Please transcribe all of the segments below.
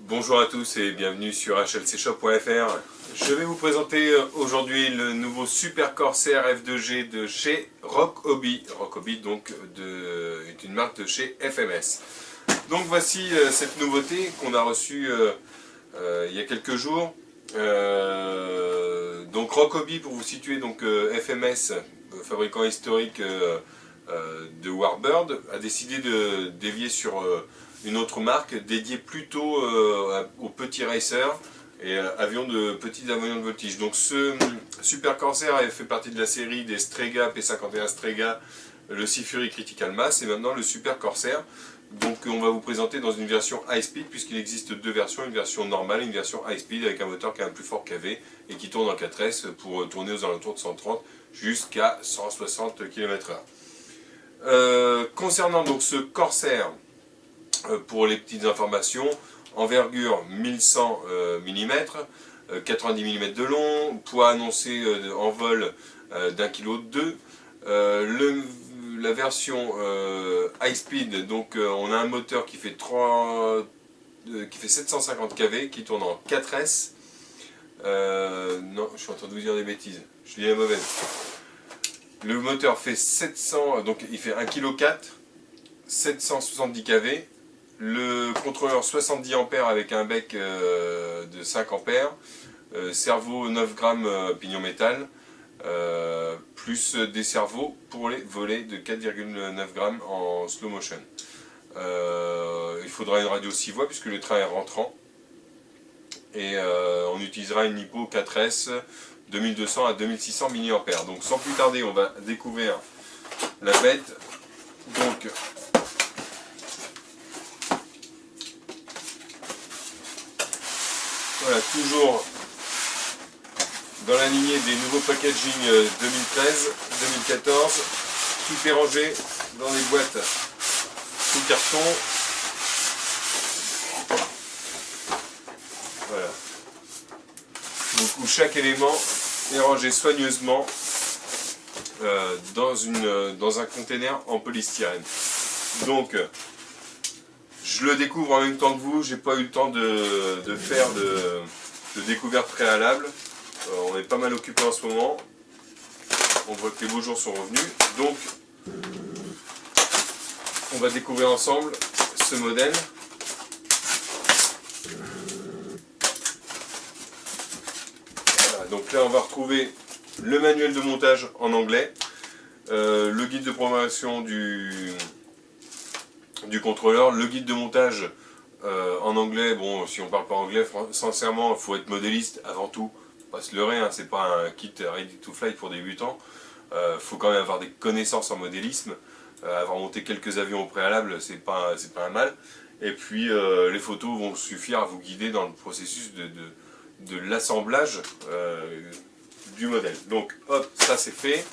Bonjour à tous et bienvenue sur hlcshop.fr. Je vais vous présenter aujourd'hui le nouveau Super Corsair F2G de chez Rockobi. Rockobi donc est une marque de chez FMS. Donc voici cette nouveauté qu'on a reçue il y a quelques jours. Donc Rockobi, pour vous situer, donc FMS, fabricant historique de Warbird, a décidé de dévier sur une autre marque dédiée plutôt aux petits racers et petits avions de voltige. Donc ce Super Corsair fait partie de la série des Strega P51 Strega, le Sea Fury Critical Mass, et maintenant le Super Corsair. Donc on va vous présenter dans une version high speed, puisqu'il existe deux versions, une version normale et une version high speed avec un moteur qui est un plus fort KV et qui tourne en 4S pour tourner aux alentours de 130 jusqu'à 160 km/h. Concernant donc ce Corsair, pour les petites informations, envergure 1100 mm, 90 mm de long, poids annoncé en vol d'1,2 kg. La version high speed, donc on a un moteur qui fait 750 kV, qui tourne en 4S. Non, je suis en train de vous dire des bêtises, je dis la mauvaise. Le moteur fait 700, donc il fait 1,4 kg, 770 kV. Le contrôleur 70 A avec un bec de 5 A, cerveau 9 grammes pignon métal, plus des cerveaux pour les volets de 4,9 grammes en slow motion. Il faudra une radio 6 voies puisque le train est rentrant. Et on utilisera une Hippo 4S 2200 à 2600 mAh. Donc sans plus tarder, on va découvrir la bête. Donc voilà, toujours dans la lignée des nouveaux packaging 2013-2014, tout est rangé dans des boîtes sous carton. Voilà. Donc où chaque élément est rangé soigneusement dans un container en polystyrène. Donc je le découvre en même temps que vous, j'ai pas eu le temps de faire de découverte préalable. On est pas mal occupé en ce moment. On voit que les beaux jours sont revenus. Donc on va découvrir ensemble ce modèle. Voilà, donc là on va retrouver le manuel de montage en anglais, le guide de programmation du contrôleur, le guide de montage en anglais. Bon, si on parle pas anglais, sincèrement, il faut être modéliste avant tout, pas se leurrer, hein, c'est pas un kit ready to fly pour débutants. Faut quand même avoir des connaissances en modélisme, avoir monté quelques avions au préalable, c'est pas un mal. Et puis les photos vont suffire à vous guider dans le processus de l'assemblage du modèle. Donc hop, ça c'est fait.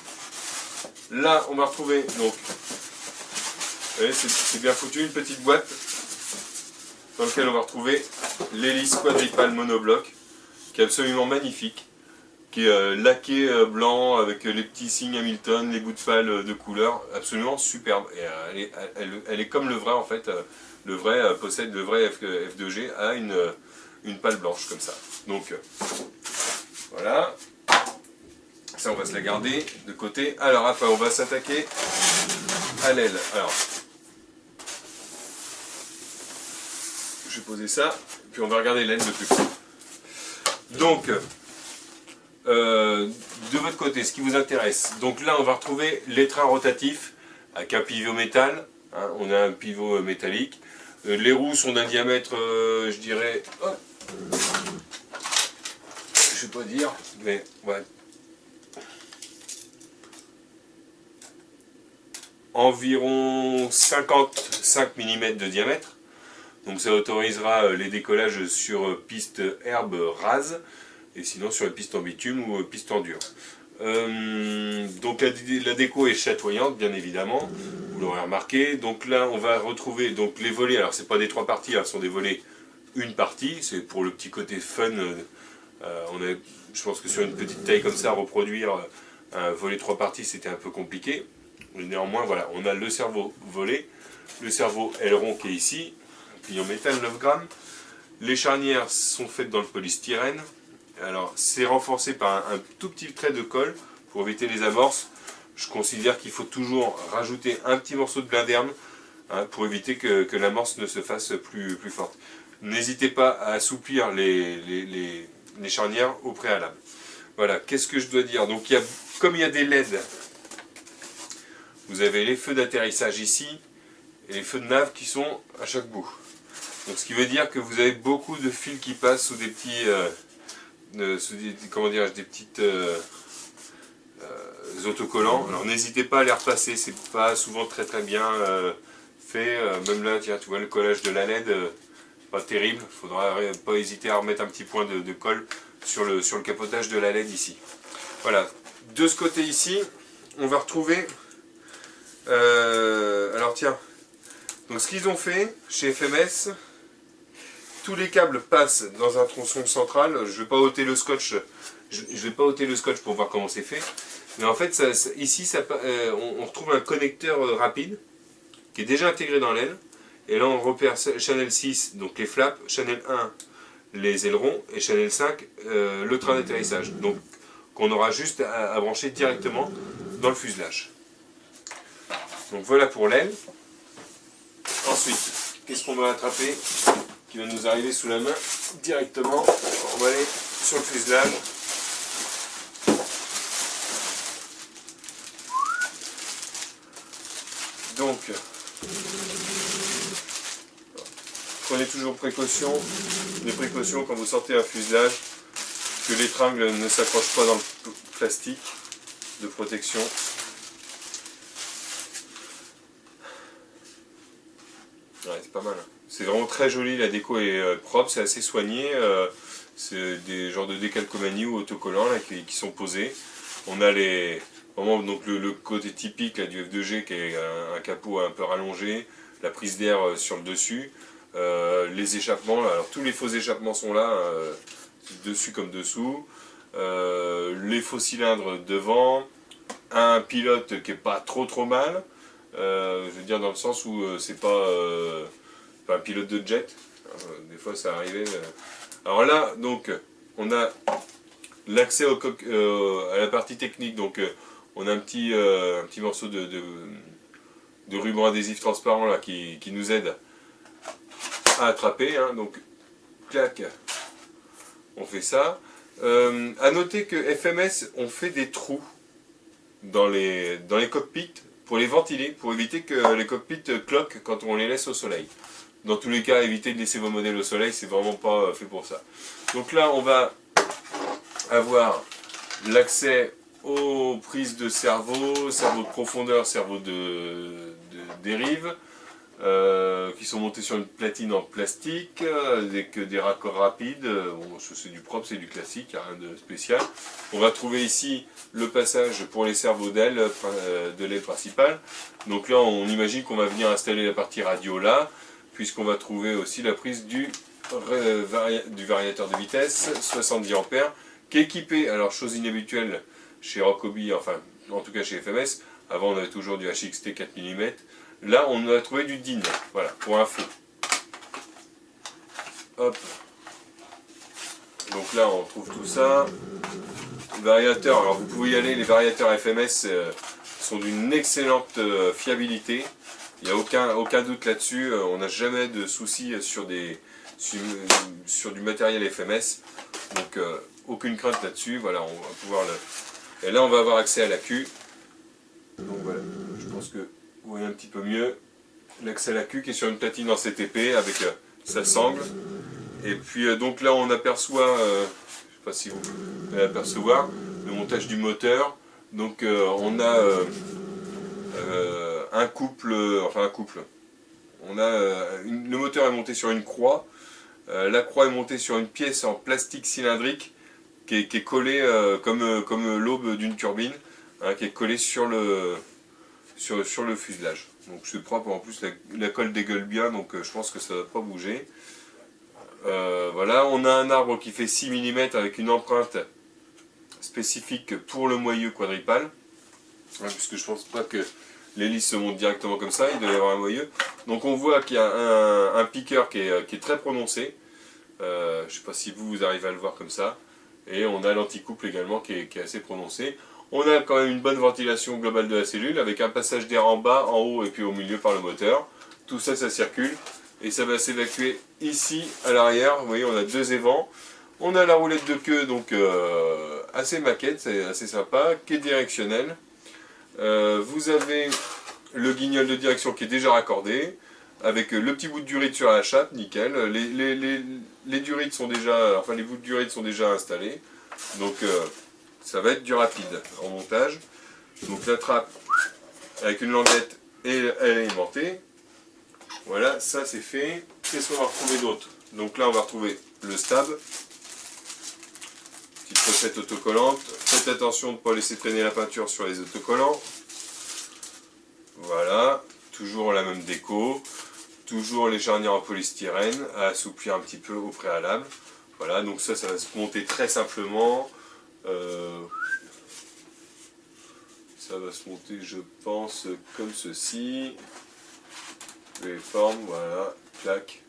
Là on va retrouver, donc vous voyez, c'est bien foutu, une petite boîte dans laquelle on va retrouver l'hélice quadripale monobloc, qui est absolument magnifique, qui est laqué blanc avec les petits signes Hamilton, les bouts de pale de couleur, absolument superbe. Et elle est comme le vrai en fait, le vrai possède le vrai F2G a une pale blanche comme ça. Donc voilà, ça on va se la garder de côté. Alors après on va s'attaquer à l'aile. Alors je vais poser ça, puis on va regarder l'aile de plus près. Donc, de votre côté, ce qui vous intéresse, donc là on va retrouver l'étrait rotatif avec un pivot métal, hein, on a un pivot métallique. Les roues sont d'un diamètre, je dirais, hop, je ne vais pas dire, mais ouais, environ 55 mm de diamètre. Donc ça autorisera les décollages sur piste herbe rase, et sinon sur les pistes en bitume ou pistes en dur. Donc la déco est chatoyante, bien évidemment, vous l'aurez remarqué. Donc là on va retrouver donc les volets, alors c'est pas des trois parties, hein, ce sont des volets une partie, c'est pour le petit côté fun. Je pense que sur une petite taille comme ça, reproduire un volet trois parties c'était un peu compliqué. Mais néanmoins voilà, on a le cerveau volet, le cerveau aileron qui est ici, pignon métal 9 grammes, Les charnières sont faites dans le polystyrène. Alors c'est renforcé par un tout petit trait de colle pour éviter les amorces. Je considère qu'il faut toujours rajouter un petit morceau de blinderme pour éviter que l'amorce ne se fasse plus forte. N'hésitez pas à assouplir les charnières au préalable. Voilà, qu'est-ce que je dois dire? Donc comme il y a des LED, vous avez les feux d'atterrissage ici et les feux de nav qui sont à chaque bout. Donc ce qui veut dire que vous avez beaucoup de fils qui passent sous des petits, comment dirais-je, des petites autocollants. Alors n'hésitez pas à les repasser, c'est pas souvent très bien fait. Même là, tiens, tu vois le collage de la LED, pas terrible. Il faudra pas hésiter à remettre un petit point de colle sur le capotage de la LED ici. Voilà. De ce côté ici, on va retrouver. Alors tiens. Donc ce qu'ils ont fait chez FMS, tous les câbles passent dans un tronçon central. Je ne vais pas ôter le scotch. Je vais pas ôter le scotch pour voir comment c'est fait. Mais en fait, ici, on retrouve un connecteur rapide qui est déjà intégré dans l'aile. Et là, on repère Channel 6, donc les flaps, Channel 1, les ailerons, et Channel 5, le train d'atterrissage. Donc, qu'on aura juste à brancher directement dans le fuselage. Donc voilà pour l'aile. Ensuite, qu'est-ce qu'on va attraper qui va nous arriver sous la main directement? On va aller sur le fuselage. Donc, prenez toujours des précautions quand vous sortez un fuselage, que l'étringle ne s'accroche pas dans le plastique de protection. Ouais, c'est pas mal. C'est vraiment très joli, la déco est propre, c'est assez soigné. C'est des genres de décalcomanie ou autocollants là, qui sont posés. On a vraiment, donc le côté typique là, du F2G qui est un capot un peu rallongé, la prise d'air sur le dessus, les échappements, là, alors tous les faux échappements sont là, dessus comme dessous, les faux cylindres devant, un pilote qui est pas trop mal. Je veux dire dans le sens où c'est pas un pilote de jet, des fois ça arrivait. Alors là, donc, on a l'accès à la partie technique, donc on a un petit morceau de ruban adhésif transparent là, qui nous aide à attraper, hein, donc clac, on fait ça. À noter que FMS ont fait des trous dans les cockpits pour les ventiler, pour éviter que les cockpits cloquent quand on les laisse au soleil. Dans tous les cas, évitez de laisser vos modèles au soleil, c'est vraiment pas fait pour ça. Donc là, on va avoir l'accès aux prises de cerveau de profondeur, cerveau de dérive, qui sont montés sur une platine en plastique, avec des raccords rapides. Bon, c'est du propre, c'est du classique, il n'y a rien de spécial. On va trouver ici le passage pour les cerveaux d'aile de l'aile principale. Donc là, on imagine qu'on va venir installer la partie radio là, puisqu'on va trouver aussi la prise du variateur de vitesse, 70 A, qui est équipé, alors chose inhabituelle chez Rockobi, enfin en tout cas chez FMS, avant on avait toujours du HXT 4 mm, là on a trouvé du DIN, voilà, pour info. Hop. Donc là on trouve tout ça. Variateur, alors vous pouvez y aller, les variateurs FMS sont d'une excellente fiabilité. Il n'y a aucun doute là-dessus, on n'a jamais de soucis sur du matériel FMS, donc aucune crainte là-dessus. Voilà, on va pouvoir et là on va avoir accès à l'accu. Donc voilà, je pense que vous voyez un petit peu mieux l'accès à l'accu qui est sur une platine en CTP avec sa sangle. Et puis donc là on aperçoit, je ne sais pas si vous pouvez apercevoir, le montage du moteur. Donc on a un couple. On a le moteur est monté sur une croix. La croix est montée sur une pièce en plastique cylindrique qui est collée comme l'aube d'une turbine, hein, qui est collée sur le fuselage. Donc c'est propre, en plus la colle dégueule bien, donc je pense que ça ne va pas bouger. Voilà, on a un arbre qui fait 6 mm avec une empreinte spécifique pour le moyeu quadripale, hein, puisque je ne pense pas que l'hélice se monte directement comme ça, il doit y avoir un moyeu. Donc on voit qu'il y a un piqueur qui est très prononcé. Je sais pas si vous arrivez à le voir comme ça. Et on a l'anticouple également qui est assez prononcé. On a quand même une bonne ventilation globale de la cellule avec un passage d'air en bas, en haut et puis au milieu par le moteur. Tout ça, ça circule et ça va s'évacuer ici à l'arrière. Vous voyez, on a 2 évents. On a la roulette de queue, donc assez maquette, c'est assez sympa, qui est directionnelle. Vous avez le guignol de direction qui est déjà raccordé, avec le petit bout de durite sur la chape, nickel. Les durites sont déjà, enfin les bouts de durite sont déjà installés, donc ça va être du rapide en montage. Donc la trappe avec une languette et alimentée. Voilà, ça c'est fait. Qu'est-ce qu'on va retrouver d'autre? Donc là on va retrouver le stab. Petite pochette autocollante. Faites attention de ne pas laisser traîner la peinture sur les autocollants. Voilà, toujours la même déco. Toujours les charnières en polystyrène à assouplir un petit peu au préalable. Voilà, donc ça va se monter très simplement. Ça va se monter, je pense, comme ceci. Les formes, voilà, clac,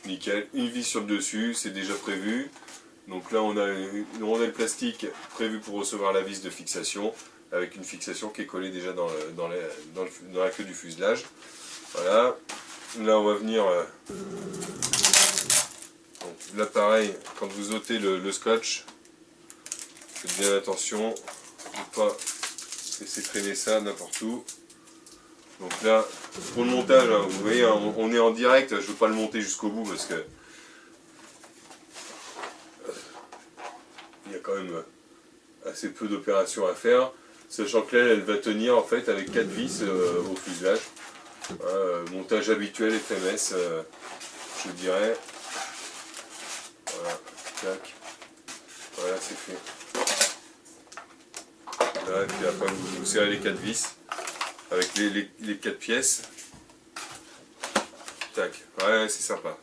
nickel. Une vis sur le dessus, c'est déjà prévu. Donc là, on a une rondelle plastique prévue pour recevoir la vis de fixation, avec une fixation qui est collée déjà dans la queue du fuselage. Voilà. Là, on va venir. Là, pareil, quand vous ôtez le scotch, faites bien attention de ne pas laisser traîner ça n'importe où. Donc là, pour le montage, hein, vous voyez, hein, on est en direct, je ne veux pas le monter jusqu'au bout parce que il y a quand même assez peu d'opérations à faire, sachant que là, elle va tenir en fait avec 4 vis au fuselage. Montage habituel FMS, je dirais. Voilà, tac. Voilà, c'est fait. Là, et puis après, vous serrez les 4 vis avec les 4 pièces. Tac. Ouais, c'est sympa.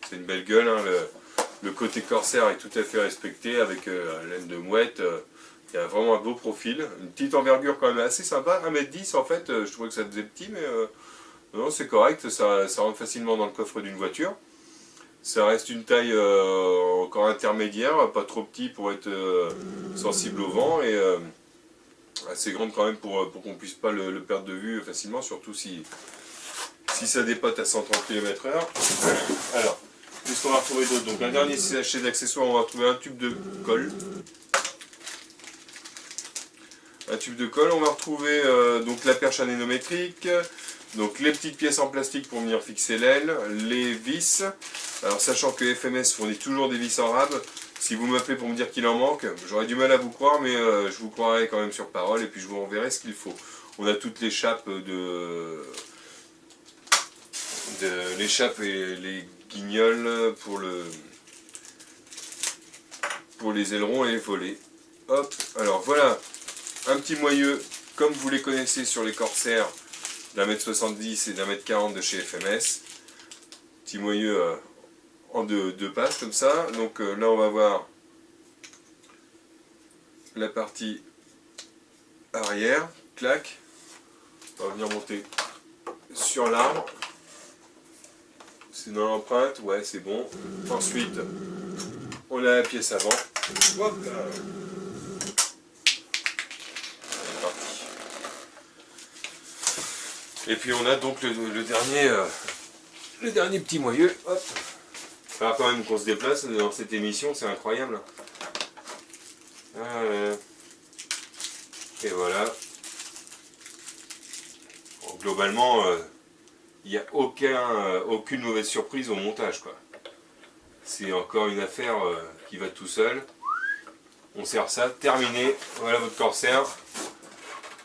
C'est une belle gueule. Hein, le côté corsaire est tout à fait respecté avec laine de mouette. Il y a vraiment un beau profil. Une petite envergure quand même assez sympa. 1m10 en fait. Je trouvais que ça faisait petit, mais non, c'est correct. Ça rentre facilement dans le coffre d'une voiture. Ça reste une taille encore intermédiaire, pas trop petit pour être sensible au vent et assez grande quand même pour qu'on ne puisse pas le perdre de vue facilement, surtout si ça dépote à 130 km/h. Alors, qu'est-ce qu'on va retrouver d'autre? Donc un dernier sachet d'accessoires, on va retrouver un tube de colle. Un tube de colle, on va retrouver donc la perche anémométrique, donc les petites pièces en plastique pour venir fixer l'aile, les vis. Alors sachant que FMS fournit toujours des vis en rab, si vous m'appelez pour me dire qu'il en manque, j'aurais du mal à vous croire, mais je vous croirai quand même sur parole et puis je vous renverrai ce qu'il faut. On a toutes les chapes les chapes et les guignols pour les ailerons et les volets. Hop, alors voilà, un petit moyeu comme vous les connaissez sur les Corsair d'1m70 et d'1m40 de chez FMS. Petit moyeu en deux passes comme ça. Donc là on va voir la partie arrière, clac. On va venir monter sur l'arbre. C'est dans l'empreinte, ouais c'est bon. Ensuite, on a la pièce avant. Hop là. C'est parti. Et puis on a donc le dernier petit moyeu. Hop. Il va quand même qu'on se déplace dans cette émission, c'est incroyable. Et voilà. Bon, globalement, il n'y a aucune mauvaise surprise au montage, quoi. C'est encore une affaire qui va tout seul. On serre ça, terminé. Voilà votre Corsair.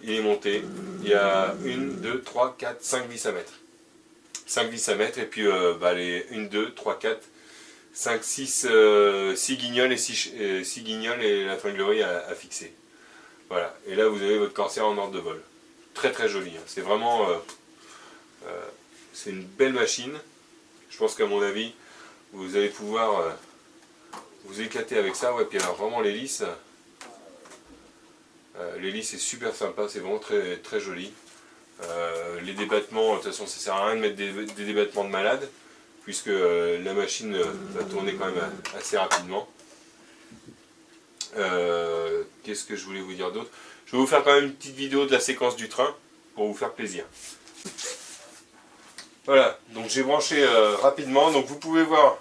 Il est monté. Il y a 1, 2, 3, 4, 5 vis à mettre. 5 vis à mettre et puis les 1, 2, 3, 4, 5, 6 guignols et 6 guignols et la tringlerie à fixer. Voilà. Et là vous avez votre Corsair en ordre de vol. Très très joli. Hein. C'est vraiment c'est une belle machine. Je pense qu'à mon avis vous allez pouvoir vous éclater avec ça. Ouais, puis alors vraiment l'hélice est super sympa, c'est vraiment très, très joli. Les débattements, de toute façon ça sert à rien de mettre des débattements de malade. puisque la machine va tourner quand même assez rapidement. Qu'est-ce que je voulais vous dire d'autre? Je vais vous faire quand même une petite vidéo de la séquence du train pour vous faire plaisir. Voilà, donc j'ai branché rapidement, donc vous pouvez voir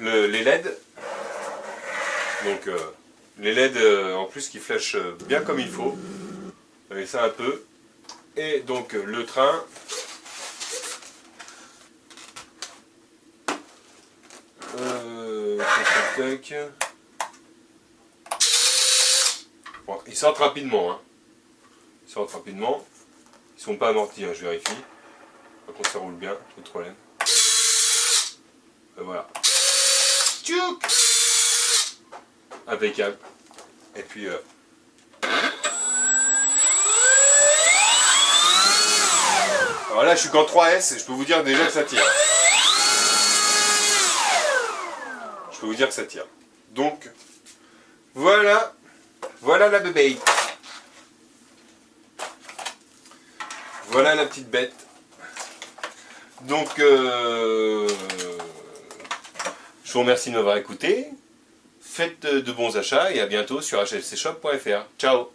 les LED. Donc les LED en plus qui flashent bien comme il faut. Avec ça un peu. Et donc le train. Bon, ils sortent rapidement. Hein. Ils sortent rapidement. Ils sont pas amortis, hein, je vérifie. Par contre ça roule bien, pas de problème. Voilà. Tchouk, impeccable. Et puis alors là je suis qu'en 3S et je peux vous dire déjà que ça tire. Je peux vous dire que ça tire. Donc voilà. Voilà la bébé. Voilà la petite bête. Donc je vous remercie de m'avoir écouté. Faites de bons achats et à bientôt sur hlcshop.fr. Ciao.